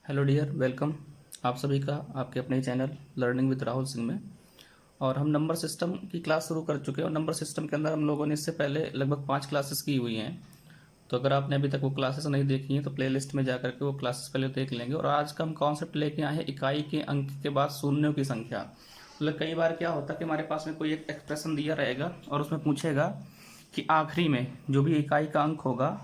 Hello dear, welcome आप सभी का आपके अपने channel learning with Rahul Singh में। और हम नंबर सिस्टम की क्लास शुरू कर चुके हैं और नंबर सिस्टम के अंदर हम लोगों ने इससे पहले लगभग 5 क्लासेस की हुई हैं। तो अगर आपने अभी तक वो क्लासेस नहीं देखी हैं तो प्लेलिस्ट में जा करके वो क्लासेस पहले देख लेंगे। और आज का हम कॉन्सेप्ट लेके आए हैं इकाई के अंक के बाद शून्यों की संख्या। मतलब कई बार क्या होता है कि हमारे पास में कोई एक एक्सप्रेशन दिया रहेगा और उसमें पूछेगा कि आखिरी में जो भी इकाई का अंक होगा,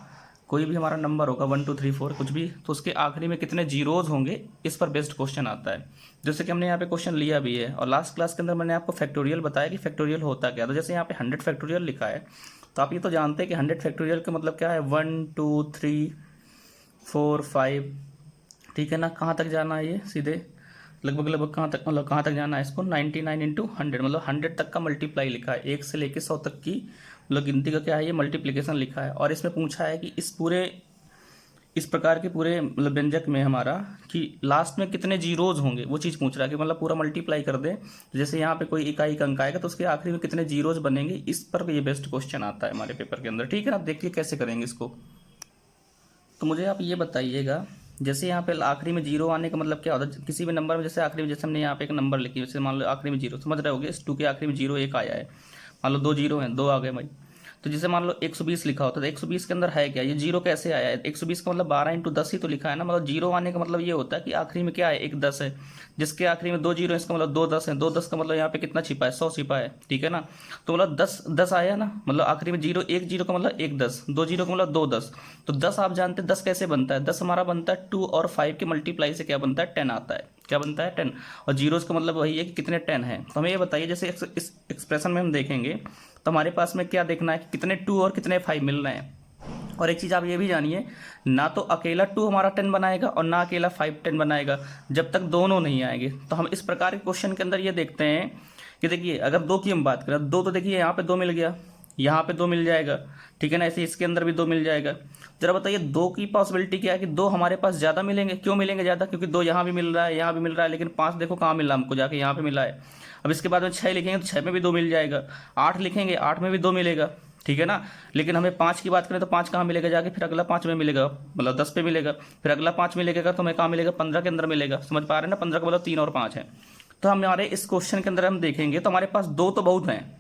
कोई भी हमारा नंबर होगा 1 2 3 4 कुछ भी, तो उसके आखिरी में कितने जीरोज होंगे, इस पर बेस्ड क्वेश्चन आता है। जैसे कि हमने यहाँ पे क्वेश्चन लिया भी है और लास्ट क्लास के अंदर मैंने आपको फैक्टोरियल बताया कि फैक्टोरियल होता क्या। तो जैसे यहाँ पे 100 फैक्टोरियल लिखा है, तो आप ये तो जानते हैं कि 100 फैक्टोरियल का मतलब क्या है, 1 2 3 4 5। ठीक है ना, कहाँ तक जाना है ये सीधे लगभग लगभग कहाँ तक, मतलब कहाँ तक जाना है इसको, 99 इंटू 100, मतलब 100 तक का मल्टीप्लाई लिखा है, 1 से लेके 100 तक की मतलब गिनती का क्या है, ये मल्टीप्लिकेशन लिखा है। और इसमें पूछा है कि इस प्रकार के पूरे मतलब व्यंजक में हमारा कि लास्ट में कितने जीरोज होंगे, वो चीज़ पूछ रहा है कि मतलब पूरा मल्टीप्लाई कर दे। जैसे यहाँ पे कोई इकाई का अंक आएगा तो उसके आखिरी में कितने जीरोज बनेंगे, इस पर ये बेस्ट क्वेश्चन आता है हमारे पेपर के अंदर। ठीक है ना, आप देखिए कैसे करेंगे इसको। तो मुझे आप ये बताइएगा, जैसे यहाँ पे आखिरी में जीरो आने का मतलब क्या होता है किसी भी नंबर में। जैसे आखिरी में, जैसे हमने यहाँ पे एक नंबर लिखी, जैसे मान लो आखिरी में जीरो, समझ रहे होगे, इस 2 के आखिरी में जीरो एक आया है। मान लो 2 जीरो हैं, 2 आ गए भाई। तो जैसे मान लो 120 लिखा होता है, तो 120 के अंदर है क्या, ये जीरो कैसे आया है, 120 का मतलब 12 इंटू 10 ही तो लिखा है ना। मतलब जीरो आने का मतलब ये होता है कि आखिरी में क्या है, एक 10 है, जिसके आखिरी में 2 जीरो है, इसका मतलब 2 10 है। 2 10 का मतलब यहाँ पे कितना छिपा है, 100 छिपा है। ठीक है ना, तो मतलब 10 10 आया ना, मतलब आखिरी में जीरो, एक जीरो का मतलब एक 10, 2 जीरो का मतलब 2 10। तो 10 आप जानते हैं 10 कैसे बनता है, 10 हमारा बनता है 2 और 5 के मल्टीप्लाई से क्या बनता है, 10 आता है। क्या बनता है, 10। और जीरोस का मतलब वही है कि कितने 10 है। तो हमें ये बताइए, जैसे इस एक्सप्रेशन में हम देखेंगे तो हमारे पास में क्या देखना है कि कितने 2 और कितने 5 मिल रहे हैं। और एक चीज़ आप ये भी जानिए, ना तो अकेला 2 हमारा 10 बनाएगा और ना अकेला 5 10 बनाएगा, जब तक दोनों नहीं आएंगे। तो हम इस प्रकार के क्वेश्चन के अंदर ये देखते हैं कि देखिए, अगर 2 की हम बात करें, 2 तो देखिए यहाँ पे 2 मिल गया, यहाँ पे 2 मिल जाएगा। ठीक है ना, ऐसे इसके अंदर भी 2 मिल जाएगा। जरा बताइए 2 की पॉसिबिलिटी क्या है कि 2 हमारे पास ज़्यादा मिलेंगे। क्यों मिलेंगे ज़्यादा, क्योंकि 2 यहाँ भी मिल रहा है, यहाँ भी मिल रहा है, लेकिन 5 देखो कहाँ मिल रहा है हमको, जाके यहाँ पे मिला है। अब इसके बाद में 6 लिखेंगे तो 6 में भी 2 मिल जाएगा, 8 लिखेंगे 8 में भी 2 मिलेगा। ठीक है ना, लेकिन हमें 5 की बात करें तो 5 कहाँ मिलेगा, जाके फिर अगला 5 में मिलेगा, मतलब 10 पे मिलेगा, फिर अगला 5 मिलेगा तो हमें कहाँ मिलेगा, 15 के अंदर मिलेगा। समझ पा रहे हैं ना, 15 का मतलब 3 और 5 है। तो हमारे इस क्वेश्चन के अंदर हम देखेंगे तो हमारे पास 2 तो बहुत हैं,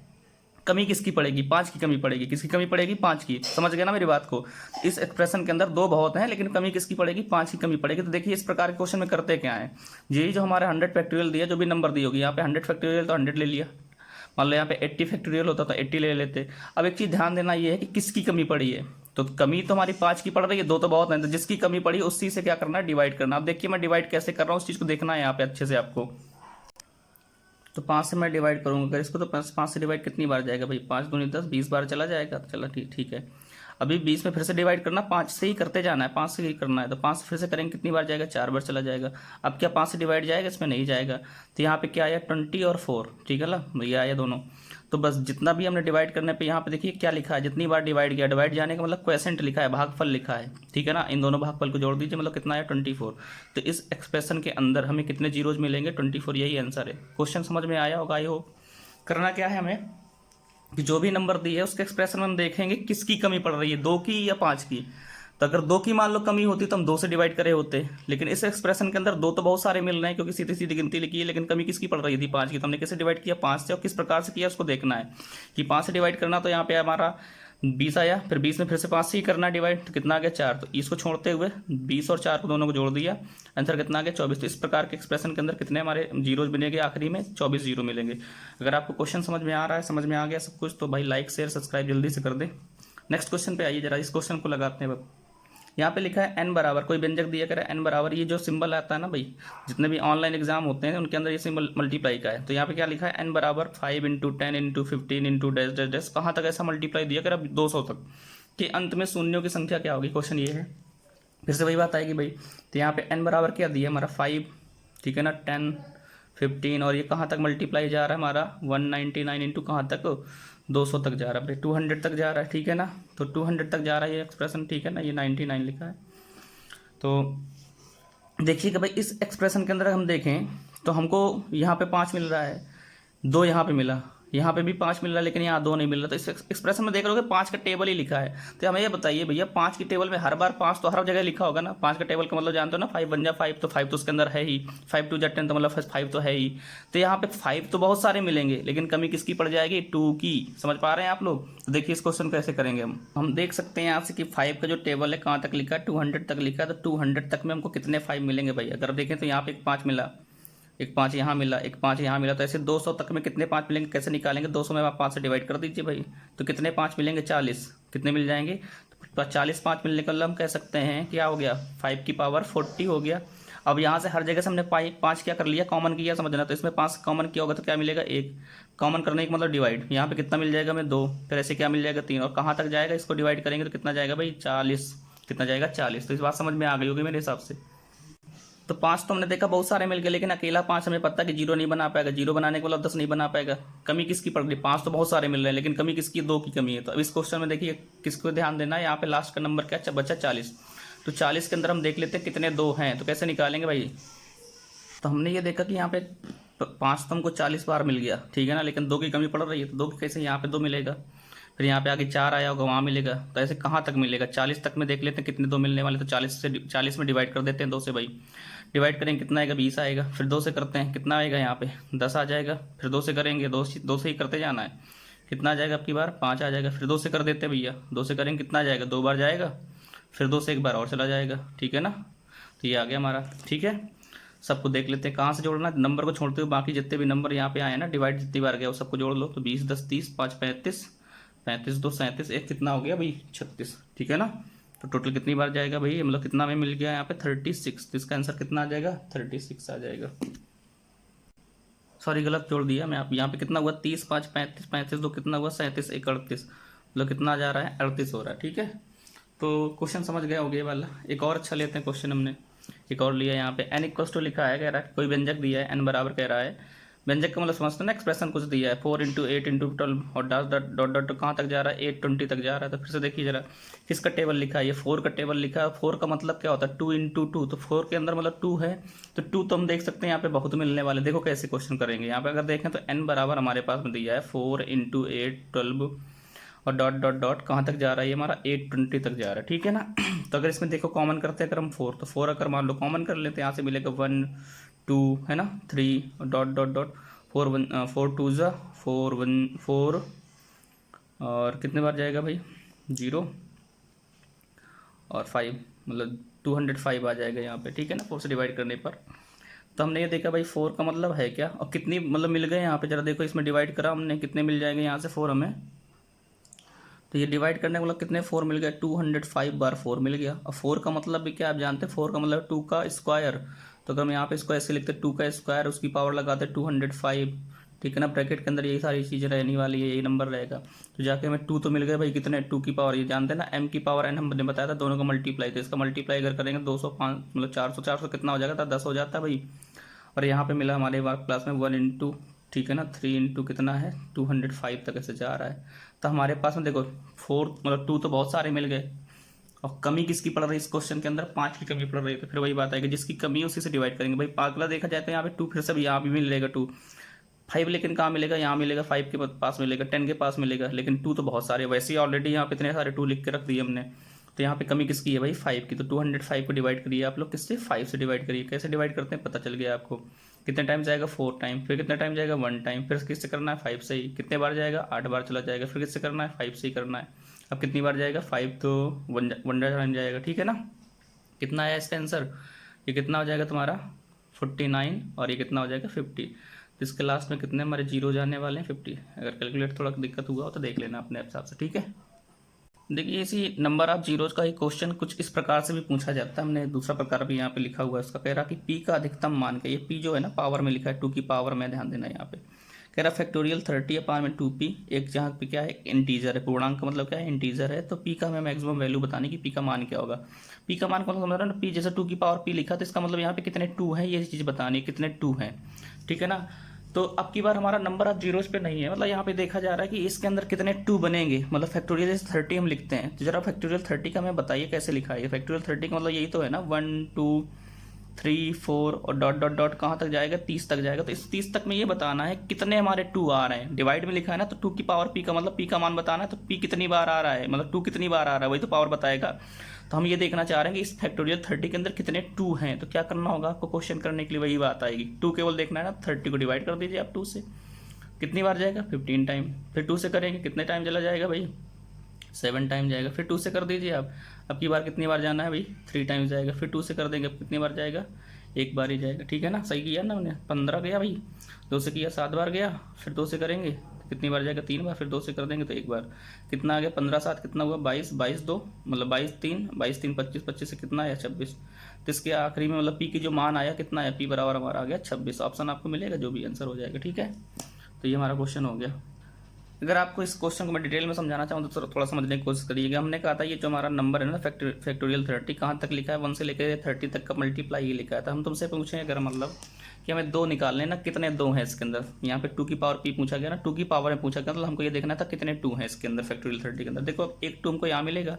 कमी किसकी पड़ेगी, 5 की कमी पड़ेगी। किसकी कमी पड़ेगी, 5 की। समझ गए ना मेरी बात को। इस एक्सप्रेशन के अंदर 2 बहुत हैं लेकिन कमी किसकी पड़ेगी, 5 की कमी पड़ेगी। तो देखिए इस प्रकार के क्वेश्चन में करते क्या है, यही जो हमारे 100 फैक्टोरियल दिया, जो भी नंबर दी होगी, यहाँ पे 100 फैक्टोरियल तो 100 ले लिया। मान लो यहाँ पे 80 फैक्टोरियल होता तो 80 ले लेते। अब एक चीज़ ध्यान देना ये है कि किसकी कमी पड़ी है। तो कमी तो हमारी 5 की पड़ रही है, 2 तो बहुत है, तो जिसकी कमी पड़ी उस चीज़ से क्या करना है, डिवाइड करना। अब देखिए मैं डिवाइड कैसे कर रहा हूँ, उस चीज़ को देखना है यहाँ पे अच्छे से आपको। तो 5 से मैं डिवाइड करूँगा अगर इसको, तो 5 से डिवाइड कितनी बार जाएगा भाई, 5 दूनी 10, 20 बार चला जाएगा। तो चला ठीक ठीक है। अभी 20 में फिर से डिवाइड करना, 5 से ही करते जाना है, 5 से ही करना है। तो 5 से फिर से करेंगे कितनी बार जाएगा, 4 बार चला जाएगा। अब क्या 5 से डिवाइड जाएगा, इसमें नहीं जाएगा। तो यहाँ पे क्या आया, 20 और 4। ठीक है ना, ये आया दोनों। तो बस जितना भी हमने डिवाइड करने पे यहाँ पे देखिए क्या लिखा है, जितनी बार डिवाइड किया, डिवाइड जाने का मतलब क्वेसेंट लिखा है, भागफल लिखा है। ठीक है ना, इन दोनों भागफल को जोड़ दीजिए, मतलब कितना आया, 24। तो इस एक्सप्रेशन के अंदर हमें कितने जीरोज मिलेंगे, 24, यही आंसर है। क्वेश्चन समझ में आया होगा आई होप। करना क्या है हमें कि जो भी नंबर दी है उसके एक्सप्रेशन में हम देखेंगे किसकी कमी पड़ रही है, 2 की या 5 की। तो अगर 2 की मान लो कमी होती तो हम 2 से डिवाइड करे होते, लेकिन इस एक्सप्रेशन के अंदर 2 तो बहुत सारे मिल रहे हैं क्योंकि सीधी सीधी गिनती लिखी है, लेकिन कमी किसकी पड़ रही थी, 5 की। तो हमने कैसे डिवाइड किया, 5 से, और किस प्रकार से किया उसको देखना है कि 5 से डिवाइड करना। तो यहाँ पे हमारा 20 आया, फिर 20 में फिर से 5 से ही करना डिवाइड, तो कितना आ गया, 4। तो इसको छोड़ते हुए 20 और 4 को दोनों को जोड़ दिया, आंसर कितना आ गया, 24। तो इस प्रकार के एक्सप्रेशन के अंदर कितने हमारे जीरोज बनेंगे, आखिरी में 24 जीरो मिलेंगे। अगर आपको क्वेश्चन समझ में आ रहा है, समझ में आ गया सब कुछ, तो भाई लाइक शेयर सब्सक्राइब जल्दी से कर दें। नेक्स्ट क्वेश्चन पे आइए, जरा इस क्वेश्चन को लगाते हैं। यहाँ पे लिखा है n बराबर, कोई व्यंजक दिया कर n बराबर, ये जो सिंबल आता है ना भाई, जितने भी ऑनलाइन एग्जाम होते हैं उनके अंदर ये सिंबल मल्टीप्लाई का है। तो यहाँ पे क्या लिखा है, n बराबर 5 into 10 into 15 into dash dash dash, कहाँ तक ऐसा मल्टीप्लाई दिया कर, अब 200 तक के अंत में शून्यों की संख्या क्या होगी, क्वेश्चन ये है। फिर से वही बात आएगी भाई। तो यहाँ पे n बराबर क्या दिया हमारा, 5। ठीक है ना, 10 15, और ये कहाँ तक मल्टीप्लाई जा रहा है हमारा, 199 इंटू कहाँ तक, 200 तक जा रहा है भाई, 200 तक जा रहा है। ठीक है ना, तो 200 तक जा रहा है ये एक्सप्रेशन। ठीक है ना, ये 99 लिखा है। तो देखिएगा भाई, इस एक्सप्रेशन के अंदर हम देखें तो हमको यहाँ पे 5 मिल रहा है, 2 यहाँ पे मिला, यहाँ पे भी 5 मिल रहा है लेकिन यहाँ 2 नहीं मिल रहा, तो इस एक्सप्रेशन में देख रहे हो कि 5 का टेबल ही लिखा है। तो हमें ये बताइए भैया 5 की टेबल में हर बार 5 तो हर जगह लिखा होगा ना। 5 का टेबल का मतलब जानते हो ना, 5 बन जा 5, तो 5 तो उसके अंदर है ही, 5 2 जा 10 तो मतलब 5 तो है ही। तो यहाँ पे 5 तो बहुत सारे मिलेंगे लेकिन कमी किसकी पड़ जाएगी, 2 की। समझ पा रहे हैं आप लोग? तो देखिए इस क्वेश्चन कैसे करेंगे हम देख सकते हैं यहाँ से कि 5 का जो टेबल है कहाँ तक लिखा है, 200 तक लिखा है। तो 200 तक में हमको कितने 5 मिलेंगे भाई? अगर देखें तो यहाँ पे एक 5 मिला, एक 5 यहाँ मिला, एक 5 यहाँ मिला, तो ऐसे 200 तक में कितने 5 मिलेंगे, कैसे निकालेंगे? 200 में आप 5 से डिवाइड कर दीजिए भाई, तो कितने 5 मिलेंगे, 40। कितने मिल जाएंगे? तो 40 5 मिलने का मतलब हम कह सकते हैं क्या हो गया, 5 की पावर 40 हो गया। अब यहाँ से हर जगह से हमने 5 क्या कर लिया, कॉमन किया, समझना। तो इसमें 5 कॉमन किया होगा तो क्या मिलेगा, 1। कॉमन करने का मतलब डिवाइड, यहाँ पे कितना मिल जाएगा हमें, 2। फिर ऐसे क्या मिल जाएगा, 3। और कहाँ तक जाएगा, इसको डिवाइड करेंगे तो कितना जाएगा भाई, 40। कितना जाएगा, 40। तो इस बात समझ में आ गई होगी मेरे हिसाब से। तो 5 तो हमने देखा बहुत सारे मिल गए, लेकिन अकेला 5 हमें पता है कि 0 नहीं बना पाएगा। 0 बनाने के मतलब 10 नहीं बना पाएगा। कमी किसकी पड़ रही, 5 तो बहुत सारे मिल रहे हैं लेकिन कमी किसकी, 2 की कमी है। तो अब इस क्वेश्चन में देखिए किसको ध्यान देना है, यहाँ पे लास्ट का नंबर क्या बचा, 40। तो 40 के अंदर हम देख लेते हैं कितने 2 हैं, तो कैसे निकालेंगे भाई। तो हमने ये देखा कि यहाँ पे 5 तो हमको 40 बार मिल गया, ठीक है ना, लेकिन 2 की कमी पड़ रही है, तो 2 की कैसे, यहाँ पे 2 मिलेगा, फिर यहाँ पे आगे 4 आया होगा, वहाँ मिलेगा। तो ऐसे कहाँ तक मिलेगा, 40 तक में देख लेते हैं कितने 2 मिलने वाले। तो 40 में डिवाइड कर देते हैं 2 से भाई। डिवाइड करेंगे कितना आएगा, 20 आएगा। फिर 2 से करते हैं, कितना आएगा यहाँ पे, 10 आ जाएगा। फिर 2 से करेंगे, 2 से ही करते जाना है, कितना आ जाएगा आपकी बार, 5 आ जाएगा। फिर 2 से कर देते हैं भैया, 2 से करेंगे कितना आ जाएगा, 2 बार जाएगा। फिर 2 से एक बार और चला जाएगा, ठीक है ना। तो ये आ गया हमारा, ठीक है। सबको देख लेते हैं कहाँ से जोड़ना है, नंबर को छोड़ते हुए बाकी जितने भी नंबर यहाँ पे आए ना, डिवाइड जितनी बार गया वो सबको जोड़ लो। तो 20 10 30 5 35 35 2 37 एक कितना हो गया भाई, 36, ठीक है ना। तो टोटल कितनी बार जाएगा भाई, मतलब कितना में मिल गया यहाँ पे, 36। तो इसका आंसर कितना आ जाएगा, 36 आ जाएगा। सॉरी गलत जोड़ दिया मैं, आप यहाँ पे कितना हुआ, 30 5 35 35 2 कितना हुआ, 37 1 38, मतलब कितना जा रहा है, 38 हो रहा है, ठीक है। तो क्वेश्चन समझ गया हो गया वाला। एक और अच्छा लेते हैं क्वेश्चन, हमने एक और लिया यहाँ पे, n इक्वल्स टू लिखा है, कह रहा है कोई व्यंजक दिया है, n बराबर कह रहा है। व्यंजक का मतलब समझते हैं ना, एक्सप्रेशन कुछ दिया है, 4 × 8 × 12 और डॉट डॉट कहाँ तक जा रहा है, 820 तक जा रहा है। तो फिर से देखिए जरा किसका टेबल लिखा है, ये 4 का टेबल लिखा है। 4 का मतलब क्या होता है, 2 × 2, तो 4 के अंदर मतलब 2 है, तो 2 तो हम देख सकते हैं यहाँ पे बहुत मिलने वाले। देखो कैसे क्वेश्चन करेंगे, यहाँ पे अगर देखें तो n बराबर हमारे पास में दिया है 4 × 8 12 और डॉट डॉट डॉट कहाँ तक जा रहा है, ये हमारा 820 तक जा रहा है, ठीक है ना। तो अगर इसमें देखो कॉमन करते हैं अगर हम 4, तो 4 अगर मान लो कॉमन कर लेते हैं, यहाँ से मिलेगा 1 2 है ना, 3 डॉट डॉट डॉट 4 1 4 2 ज़ा 4 1 4 और कितने बार जाएगा भाई, 0 और 5, मतलब 205 आ जाएगा यहाँ पे, ठीक है ना, 4 से डिवाइड करने पर। तो हमने ये देखा भाई 4 का मतलब है क्या, और कितनी मतलब मिल गए यहाँ पे, जरा देखो इसमें डिवाइड करा हमने, कितने मिल जाएंगे यहाँ से 4 हमें। तो ये डिवाइड करने का मतलब कितने 4 मिल गया, 205 बार 4 मिल गया। और 4 का मतलब भी क्या आप जानते हैं, 4 का मतलब 2 का स्क्वायर। तो अगर हम यहाँ पे इसको ऐसे लिखते 2 का स्क्वायर, उसकी पावर लगाते 205, ठीक है ना। ब्रैकेट के अंदर यही सारी चीज़ें रहने वाली है, यही नंबर रहेगा। तो जाके हमें 2 तो मिल गए भाई, कितने 2 की पावर, ये जानते हैं ना m की पावर n हमने बताया था, दोनों का मल्टीप्लाई। तो इसका मल्टीप्लाई अगर करेंगे 205 मतलब 400 कितना हो जाएगा, 10 हो जाता है भाई। और यहाँ पे मिला हमारे क्लास में 1 × ठीक है ना, 3 × कितना है 205 तक ऐसे जा रहा है। तो हमारे पास में देखो 4 मतलब 2 तो बहुत सारे मिल गए, और कमी किसकी पड़ रही है इस क्वेश्चन के अंदर, 5 की कमी पड़ रही है। तो फिर वही बात है कि जिसकी कमी है उसी से डिवाइड करेंगे भाई। पागला देखा जाए तो यहाँ पे 2 फिर से भी यहाँ भी मिलेगा 2, 5 लेकिन कहाँ मिलेगा, यहाँ मिलेगा, 5 के पास मिलेगा, 10 के पास मिलेगा, लेकिन 2 तो बहुत सारे, वैसे ही ऑलरेडी यहाँ पे इतने सारे 2 लिख के रख दिए हमने। तो यहाँ पे कमी किसकी है भाई, 5 की। तो 205 को डिवाइड करिए आप लोग, किससे, 5 से डिवाइड करिए। कैसे डिवाइड करते हैं पता चल गया आपको, कितने टाइम जाएगा 4 टाइम, फिर कितना टाइम जाएगा 1 टाइम, फिर किससे करना है 5 से ही, कितने बार जाएगा 8 बार चला जाएगा, फिर किससे करना है 5 से ही करना है। अब कितनी बार जाएगा 5 तो 1 बन जाएगा, ठीक है ना। कितना आया इसका आंसर, ये कितना हो जाएगा तुम्हारा 49 और ये कितना हो जाएगा 50। तो इसके लास्ट में कितने हमारे 0 जाने वाले हैं 50। अगर कैलकुलेट थोड़ा दिक्कत हुआ हो तो देख लेना अपने हिसाब से, ठीक है। देखिए इसी नंबर ऑफ जीरोज का ही क्वेश्चन कुछ इस प्रकार से भी पूछा जाता है। हमने दूसरा प्रकार भी यहाँ पे लिखा हुआ है, उसका कह रहा कि पी का अधिकतम मान का, ये पी जो है ना पावर में लिखा है, 2 की पावर में, ध्यान देना यहाँ पे कह रहा फैक्टोरियल 30/2p, एक जहाँ पे क्या है इंटीजर है, पूर्णांक का मतलब क्या है इंटीजर है। तो पी का हमें मैक्सिमम वैल्यू बतानी कि पी का मान क्या होगा। पी का मान का मतलब समझ रहा है ना, पी जैसे 2 की पावर पी लिखा, तो इसका मतलब यहाँ पे कितने 2 है ये चीज़ बतानी है, कितने 2 हैं, ठीक है ना। तो अब की बार हमारा नंबर ऑफ जीरोज पे नहीं है, मतलब यहाँ पे देखा जा रहा है कि इसके अंदर कितने 2 बनेंगे, मतलब फैक्टोरियल जैसे 30 हम लिखते हैं, तो जरा फैक्टोरियल 30 का हमें बताइए कैसे लिखा है। फैक्टोरियल 30 का मतलब यही तो है ना 1 2 3 4 और डॉट डॉट डॉट कहाँ तक जाएगा, 30 तक जाएगा। तो इस 30 तक में ये बताना है कितने हमारे 2 आ रहे हैं। डिवाइड में लिखा है ना, तो 2 की पावर p का मतलब p का मान बताना है, तो p कितनी बार आ रहा है, मतलब 2 कितनी बार आ रहा है, वही तो पावर बताएगा। तो हम ये देखना चाह रहे हैं कि इस फैक्टोरियल 30 के अंदर कितने 2 हैं। तो क्या करना होगा आपको, क्वेश्चन करने के लिए वही बात आएगी। 2 केवल देखना है ना, 30 को डिवाइड कर दीजिए आप 2 से, कितनी बार जाएगा 15 टाइम। फिर 2 से करेंगे, कितने टाइम चला जाएगा भाई 7 टाइम जाएगा। फिर 2 से कर दीजिए आप, अब की बार कितनी बार जाना है भाई 3 टाइम्स जाएगा। फिर 2 से कर देंगे, कितनी बार जाएगा, एक बार ही जाएगा। ठीक है ना, सही किया ना हमने, 15 गया भाई, 2 से किया 7 बार गया। फिर 2 से करेंगे कितनी बार जाएगा, 3 बार। फिर 2 से कर देंगे तो एक बार। कितना आ गया 15 7 कितना हुआ 22, 22 2 मतलब 22 3 22 3 25, 25 से कितना आया 26। तो इसके आखिरी में मतलब पी की जो मान आया कितना आया, पी बराबर हमारा आ गया 26। ऑप्शन आपको मिलेगा, जो भी आंसर हो जाएगा। ठीक है, तो ये हमारा क्वेश्चन हो गया। अगर आपको इस क्वेश्चन को मैं डिटेल में समझाना चाहूँ तो थोड़ा समझने की कोशिश करिएगा। हमने कहा था ये जो हमारा नंबर है ना फैक्टोरियल 30 कहाँ तक लिखा है, 1 से लेकर 30 तक का मल्टीप्लाई ये लिखा है। तो हम तुमसे पूछें अगर मतलब कि हमें 2 निकालने ना, कितने 2 हैं इसके अंदर। यहाँ पे 2 की पावर p पूछा गया ना, 2 की पावर में पूछा गया, मतलब हमको ये देखना था कितने 2 हैं इसके अंदर फैक्टोरियल 30 के अंदर। देखो अब एक 2 हमको यहाँ मिलेगा,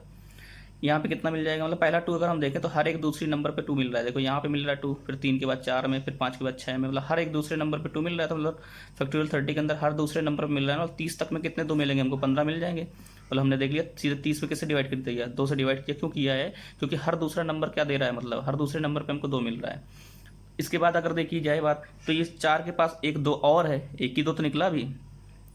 यहाँ पे कितना मिल जाएगा, मतलब पहला 2 अगर हम देखें तो हर एक दूसरी नंबर पे 2 मिल रहा है। देखो यहाँ पे मिल रहा है 2, फिर 3 के बाद 4 में, फिर 5 के बाद 6 में, मतलब हर एक दूसरे नंबर पे 2 मिल रहा है। तो मतलब फैक्टोरियल 30 के अंदर हर दूसरे नंबर पे मिल रहा है। मतलब 30 तक में कितने 2 मिलेंगे हमको, 15 मिल जाएंगे। मतलब हमने देख लिया सीधे 30 में किससे डिवाइड कर दिया, 2 से डिवाइड किया। क्यों किया है, क्योंकि हर दूसरा नंबर क्या दे रहा है, मतलब हर दूसरे नंबर पर हमको 2 मिल रहा है। इसके बाद अगर देखी जाए बात, तो ये 4 के पास एक 2 और है, एक ही 2 तो निकला अभी।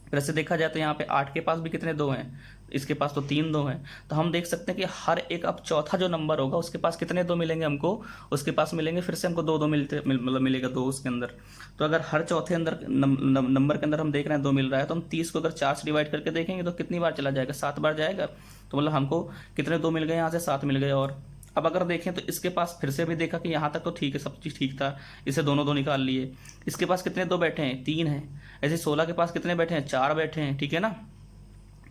फिर ऐसे देखा जाए तो यहाँ पे 8 के पास भी कितने 2 हैं, इसके पास तो 3 2 हैं। तो हम देख सकते हैं कि हर एक अब चौथा जो नंबर होगा उसके पास कितने 2 मिलेंगे हमको, उसके पास मिलेंगे फिर से हमको 2 2 मतलब मिलेगा 2 उसके अंदर। तो अगर हर चौथे अंदर नंबर के अंदर हम देख रहे हैं 2 मिल रहा है, तो हम 30 को अगर 4 से डिवाइड करके देखेंगे तो कितनी बार चला जाएगा, 7 बार जाएगा। तो मतलब हमको कितने 2 मिल गए, यहाँ से 7 मिल गए। और अब अगर देखें तो इसके पास फिर से भी देखा कि यहाँ तक तो ठीक है, सब चीज़ ठीक था, इसे दोनों 2 निकाल लिए। इसके पास कितने 2 बैठे हैं, 3 हैं। ऐसे 16 के पास कितने बैठे हैं, 4 बैठे हैं। ठीक है ना,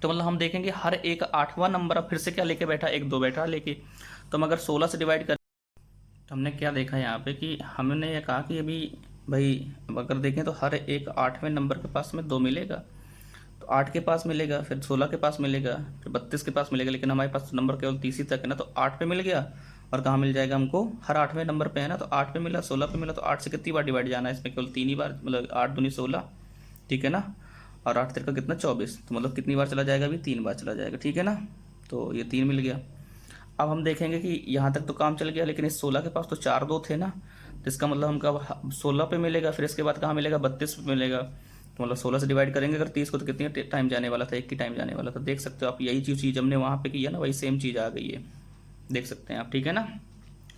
तो मतलब हम देखेंगे हर एक 8वां नंबर अब फिर से क्या लेके बैठा, एक 2 बैठा लेके। तो हम अगर 16 से डिवाइड करें तो हमने क्या देखा यहाँ पे कि हमने ये कहा कि अभी भाई अब अगर देखें तो हर एक 8वें नंबर के पास में 2 मिलेगा। तो 8 के पास मिलेगा, फिर 16 के पास मिलेगा, फिर 32 के पास मिलेगा, लेकिन हमारे पास नंबर केवल 30 ही तक है ना। तो 8 पे मिल गया, और कहाँ मिल जाएगा हमको, हर 8वें नंबर पे है ना। तो 8 पे मिला, 16 पे मिला, तो 8 से कितनी बार डिवाइड जाना है इसमें, केवल 3 ही बार, मतलब 8 दूनी 16। ठीक है ना, और 8 तिरका कितना 24, तो मतलब कितनी बार चला जाएगा अभी, 3 बार चला जाएगा। ठीक है ना, तो ये 3 मिल गया। अब हम देखेंगे कि यहाँ तक तो काम चल गया, लेकिन इस 16 के पास तो 4 2 थे ना, तो इसका मतलब हमका 16 पे मिलेगा, फिर इसके बाद कहाँ मिलेगा, 32 पे मिलेगा। तो मतलब 16 से डिवाइड करेंगे अगर 30 को, तो कितनी टाइम जाने वाला था, 1 की टाइम जाने वाला था। देख सकते हो आप, यही चीज़ हमने वहाँ पे किया ना, वही सेम चीज़ आ गई है, देख सकते हैं आप। ठीक है ना,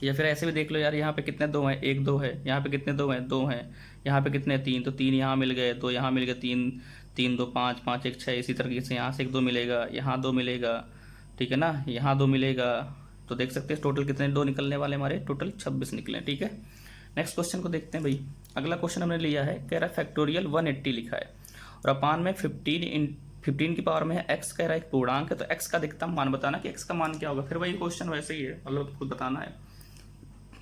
या फिर ऐसे भी देख लो यार, यहाँ पे कितने 2 हैं, 1 2 है, यहाँ पे कितने 2 हैं, 2 हैं, यहाँ पे कितने 3, तो 3 यहाँ मिल गए, 2 यहाँ मिल गए, 3 3 2 5 5 1 6। इसी तरीके से यहाँ से एक 2 मिलेगा, यहाँ 2 मिलेगा। ठीक है ना, यहाँ 2 मिलेगा। तो देख सकते हैं टोटल कितने 2 निकलने वाले हमारे, टोटल 26 निकले। ठीक है, नेक्स्ट क्वेश्चन को देखते हैं भाई। अगला क्वेश्चन हमने लिया है, कह रहा है फैक्टोरियल 180 लिखा है और अपान में 15 की पावर में है एक्स, कह रहा है एक पूर्णांक है, तो एक्स का अधिकतम मान बताना कि एक्स का मान क्या होगा। फिर वही क्वेश्चन वैसे ही है, मतलब खुद बताना है।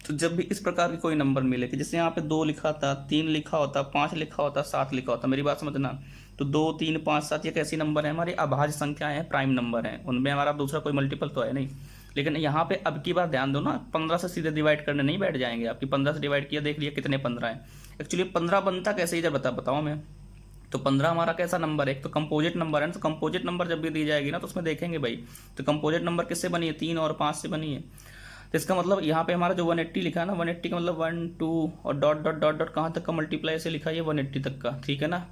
तो जब भी इस प्रकार की कोई नंबर मिले कि जैसे यहाँ पे 2 लिखा था, 3 लिखा होता, 5 लिखा होता, 7 लिखा होता, मेरी बात समझना। तो 2 3 5 7 ये कैसी नंबर है, हमारी अभाज्य संख्याएं हैं, प्राइम नंबर हैं, उनमें हमारा दूसरा कोई मल्टीपल तो है नहीं। लेकिन यहाँ पे अब की बार ध्यान दो ना, 15 से सीधे डिवाइड करने नहीं बैठ जाएंगे। आपकी 15 से डिवाइड किया, देख लिया कितने 15 है। एक्चुअली 15 बनता कैसे, इधर बताऊँ मैं। तो 15 हमारा कैसा नंबर है, एक तो कंपोजिट नंबर है ना। तो कंपोजिट नंबर जब भी दी जाएगी ना, तो उसमें देखेंगे भाई, तो कंपोजिट नंबर किससे बनी है, 3 और 5 से बनी है। तो इसका मतलब यहाँ पे हमारा जो 180 लिखा है ना, 180 का मतलब 1 2 और डॉट डॉट डॉट डॉट कहाँ तक का मल्टीप्लाई से लिखा है, 180 तक का। ठीक है ना,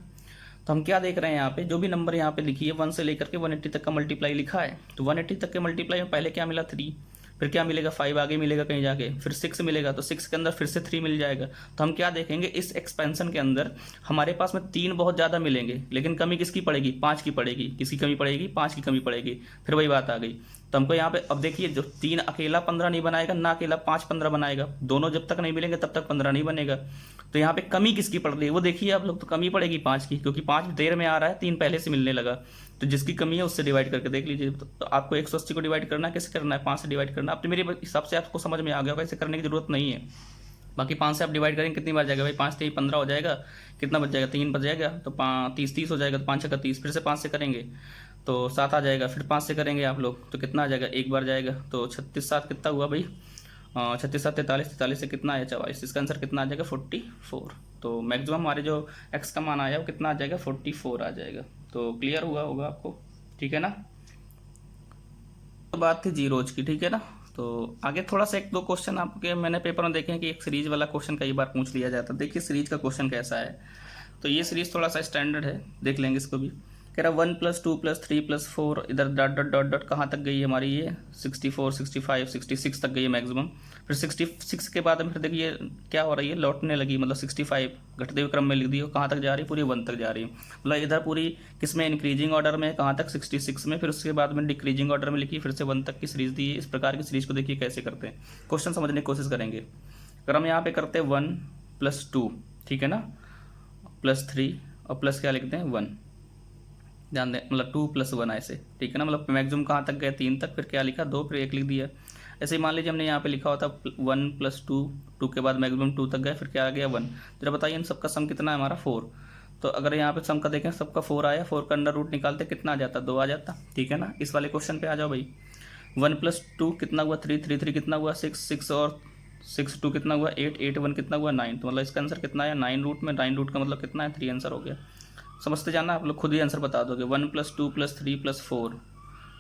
तो हम क्या देख रहे हैं यहाँ पे, जो भी नंबर यहाँ पे लिखी है 1 से लेकर के 180 तक का मल्टीप्लाई लिखा है। तो 180 तक के मल्टीप्लाई में पहले क्या मिला 3, फिर क्या मिलेगा 5 आगे मिलेगा कहीं जाके, फिर 6 मिलेगा, तो 6 के अंदर फिर से 3 मिल जाएगा। तो हम क्या देखेंगे, इस एक्सपेंशन के अंदर हमारे पास में 3 बहुत ज़्यादा मिलेंगे, लेकिन कमी किसकी पड़ेगी, 5 की पड़ेगी। किसकी कमी पड़ेगी, 5 की कमी पड़ेगी। फिर वही बात आ गई। तो हमको यहाँ पे अब देखिए, जो 3 अकेला 15 नहीं बनाएगा, ना अकेला 5 15 बनाएगा, दोनों जब तक नहीं मिलेंगे तब तक 15 नहीं बनेगा। तो यहाँ पे कमी किसकी पड़ रही है, वो देखिए आप लोग, तो कमी पड़ेगी 5 की, क्योंकि 5 देर में आ रहा है, 3 पहले से मिलने लगा। तो जिसकी कमी है उससे डिवाइड करके देख लीजिए। तो आपको 180 को डिवाइड करना है, कैसे करना है, 5 से डिवाइड करना। अब तो मेरे हिसाब से आपको समझ में आ गया होगा, ऐसे करने की जरूरत नहीं है। बाकी 5 से आप डिवाइड करेंगे कितनी बार जाएगा भाई, 5 3 15 हो जाएगा, कितना बच जाएगा, 3 बच जाएगा, तो 30 हो जाएगा, तो 5 6 30, फिर से 5 से करेंगे तो 7 आ जाएगा, फिर 5 से करेंगे आप लोग तो कितना आ जाएगा, एक बार जाएगा, तो 36 7 कितना हुआ भाई, 36 7 43, 43 से कितना आया 44, इसका आंसर कितना आ जाएगा 44। तो मैक्सिमम हमारे जो एक्स का मान आया वो कितना आ जाएगा 44 आ जाएगा। तो क्लियर हुआ होगा आपको, ठीक है ना। तो बात थी जीरोज की, ठीक है ना। तो आगे थोड़ा सा एक दो क्वेश्चन आपके मैंने पेपर में देखे हैं कि एक सीरीज वाला क्वेश्चन कई बार पूछ लिया जाता है। देखिए सीरीज का क्वेश्चन कैसा है। तो ये सीरीज थोड़ा सा स्टैंडर्ड है, देख लेंगे इसको भी। कह रहा 1 + 2 + 3 + 4 इधर डॉट डॉट डॉट डॉट कहाँ तक गई है हमारी ये 64 65 66 तक गई है मैक्सिमम। फिर 66 के बाद में फिर देखिए क्या हो रही है, लौटने लगी, मतलब 65 घटते हुए क्रम में लिख दी, कहाँ तक जा रही है, पूरी 1 तक जा रही है। मतलब इधर पूरी किसमें इंक्रीजिंग ऑर्डर में, कहाँ तक 66 में, फिर उसके बाद में डिक्रीजिंग ऑर्डर में लिखी, फिर से 1 तक की सीरीज दी है। इस प्रकार की सीरीज को देखिए कैसे करते हैं, क्वेश्चन समझने की कोशिश करेंगे। अगर हम यहाँ पे करते हैं 1 + 2, ठीक है ना, +3 और प्लस क्या लिखते हैं 1, ध्यान दें, मतलब 2 + 1 ऐसे, ठीक है ना। मतलब मैक्सिमम कहाँ तक गए 3 तक, फिर क्या लिखा 2, फिर 1 लिख दिया। ऐसे ही मान लीजिए हमने यहाँ पे लिखा होता 1 + 2, 2 के बाद मैक्सिमम 2 तक गए, फिर क्या आ गया 1। जरा बताइए इन सबका सम कितना है हमारा 4। तो अगर यहाँ पे सम का देखें सबका 4 आया, 4 का अंडर रूट निकालते कितना आ जाता 2 आ जाता, ठीक है ना। इस वाले क्वेश्चन पे आ जाओ भाई। 1 + 2 कितना हुआ 3, 3 3 कितना हुआ 6, 6 और 6 2 कितना हुआ 8, 8 1 कितना हुआ 9। तो मतलब इसका आंसर कितना आया 9 रूट में, 9 रूट का मतलब कितना है 3 आंसर हो गया। समझते जाना, आप लोग खुद ही आंसर बता दोगे। 1 + 2 + 3 + 4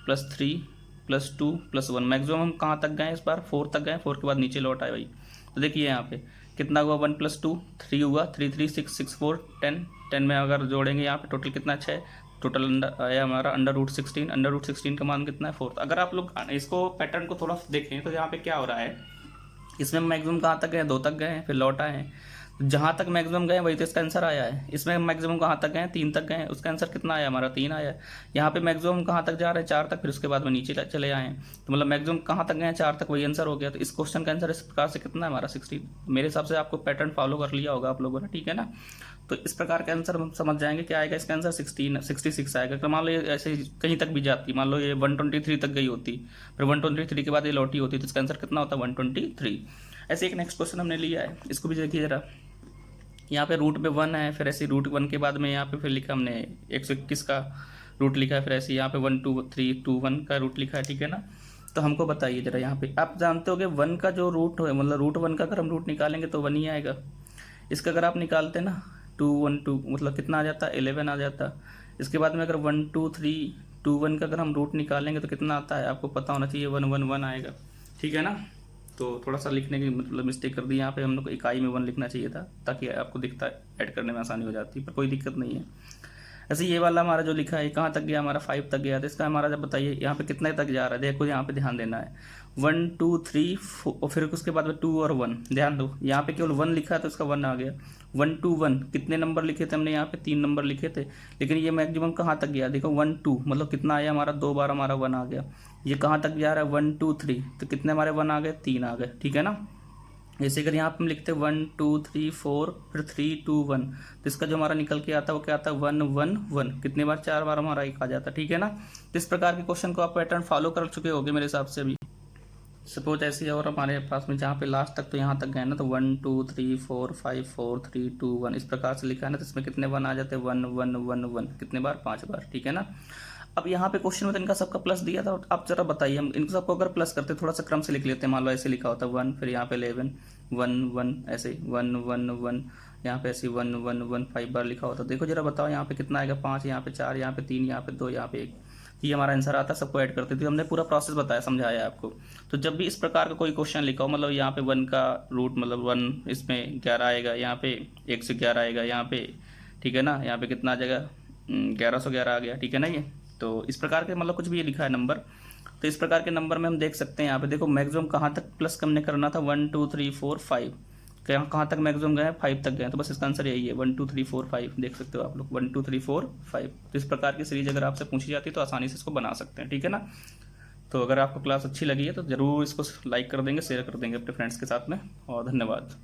+ 3 + 2 + 1, मैक्सिमम हम कहाँ तक गए इस बार 4 तक गए, 4 के बाद नीचे लौट आए भाई। तो देखिए यहाँ पे कितना हुआ 1 + 2 3 हुआ, 3 3 6 6 4 10, 10 में अगर जोड़ेंगे यहाँ पे टोटल कितना 6, टोटल अंडर आया हमारा अंडर रूट 16, अंडर रूट 16 का मान कितना है 4। अगर आप लोग इसको पैटर्न को थोड़ा देखें तो यहाँ पे क्या हो रहा है, इसमें मैक्सिमम कहाँ तक गए 2 तक गए, फिर लौट आए हैं। जहाँ तक मैक्सिमम गए वही तो इसका आंसर आया है। इसमें मैक्सिमम कहाँ तक गए 3 तक गए, उसका आंसर कितना आया हमारा 3 आया। यहाँ पे मैक्सिमम कहाँ तक जा रहे हैं 4 तक, फिर उसके बाद में नीचे चले आए हैं। तो मतलब मैक्सिमम कहाँ तक गए 4 तक, वही आंसर हो गया। तो इस क्वेश्चन का आंसर इस प्रकार से कितना है हमारा 16। मेरे हिसाब से आपको पैटर्न फॉलो कर लिया होगा आप लोगों ने, ठीक है ना। तो इस प्रकार का आंसर हम समझ जाएंगे क्या आएगा, इसका आंसर 66 आएगा। तो मान लो ये ऐसे कहीं तक भी जाती, मान लो ये 123 तक गई होती, फिर 123 के बाद ये लौटी होती, तो इसका आंसर कितना होता 123। ऐसे एक नेक्स्ट क्वेश्चन हमने लिया है, इसको भी देखिए जरा। यहाँ पे रूट में 1 है, फिर ऐसे रूट 1 के बाद में यहाँ पे फिर लिखा हमने 121 का रूट लिखा है, फिर ऐसे यहाँ पे 1 2 3 2 1 का रूट लिखा है, ठीक है ना। तो हमको बताइए जरा, यहाँ पे आप जानते हो कि 1 का जो रूट है, मतलब रूट 1 का अगर हम रूट निकालेंगे तो 1 ही आएगा। इसका अगर आप निकालते ना 2 1 2, मतलब कितना आ जाता 11 आ जाता। इसके बाद में अगर 1 2 3 2 1 का अगर हम रूट निकालेंगे तो कितना आता है, आपको पता होना चाहिए 1 1 1 आएगा, ठीक है ना। तो थोड़ा सा लिखने की मतलब मिस्टेक कर दी, यहाँ पे हम लोग को इकाई में 1 लिखना चाहिए था, ताकि आपको दिखता है ऐड करने में आसानी हो जाती है, पर कोई दिक्कत नहीं है। ऐसे ये वाला हमारा जो लिखा है कहाँ तक गया हमारा 5 तक गया, तो इसका हमारा जब बताइए यहाँ पे कितने तक जा रहा है, देखो यहाँ पे ध्यान देना है 1 2 3 4, और फिर उसके बाद में 2 और 1, ध्यान दो यहाँ पे केवल 1 लिखा है तो इसका 1 आ गया। 1 2 1 कितने नंबर लिखे थे हमने, यहाँ पे 3 नंबर लिखे थे, लेकिन ये मैक्सिमम कहाँ तक गया देखो 1 2, मतलब कितना आया हमारा 2 बार हमारा 1 आ गया। ये कहाँ तक जा रहा है 1 2 3, तो कितने हमारे 1 आ गए 3 आ गए, ठीक है ना। जैसे अगर यहाँ पे हम लिखते 1 2 3 4 फिर 3 2 1, तो इसका जो हमारा निकल के आता है वो क्या आता है 1 1 1, कितने बार 4 बार हमारा एक आ जाता है, ठीक है ना। तो इस प्रकार के क्वेश्चन को आप पैटर्न फॉलो कर चुके होंगे मेरे हिसाब से। अभी सपोज ऐसे और हमारे पास में जहाँ पे लास्ट तक तो यहाँ तक गए ना, तो 1 2 3 4 5 4 3 2 1 इस प्रकार से लिखा है ना, तो इसमें कितने 1 आ जाते हैं 1 1 1 1, कितने बार 5 बार, ठीक है ना। अब यहाँ पे क्वेश्चन में तो इनका सबका प्लस दिया था, आप जरा बताइए हम इनको सबको अगर प्लस करते थोड़ा सा क्रम से लिख लेते हैं। मान लो ऐसे लिखा होता है 1, फिर यहाँ पे 11 1 1 ऐसे 1 1 1, यहाँ पे ऐसे 1 1 1 5 बार लिखा होता है। देखो जरा बताओ यहाँ पे कितना आएगा 5, यहाँ पे 4, यहाँ पे 3, यहाँ पे 2, यहाँ पे 1, ये हमारा आंसर आता है। सबको ऐड करते थे, हमने पूरा प्रोसेस बताया समझाया आपको। तो जब भी इस प्रकार का कोई क्वेश्चन लिखा हो, मतलब यहाँ पे 1 का रूट मतलब 1 इसमें 11 आएगा, यहाँ पे 1 से 11 आएगा यहाँ पे, ठीक है ना। यहाँ पे कितना आ जाएगा 1111 आ गया, ठीक है ना। ये तो इस प्रकार के मतलब कुछ भी ये लिखा है नंबर, तो इस प्रकार के नंबर में हम देख सकते हैं यहाँ पे देखो मैक्सिमम कहाँ तक प्लस हमने करना था 1 2 3 4 5, कहाँ तक मैक्सिमम गए 5 तक गए, तो बस इसका आंसर यही है 1 2 3 4 5, देख सकते हो आप लोग 1 2 3 4 5। तो इस प्रकार की सीरीज अगर आपसे पूछी जाती है तो आसानी से इसको बना सकते हैं, ठीक है ना। तो अगर आपको क्लास अच्छी लगी है तो ज़रूर इसको लाइक कर देंगे, शेयर कर देंगे अपने फ्रेंड्स के साथ में, और धन्यवाद।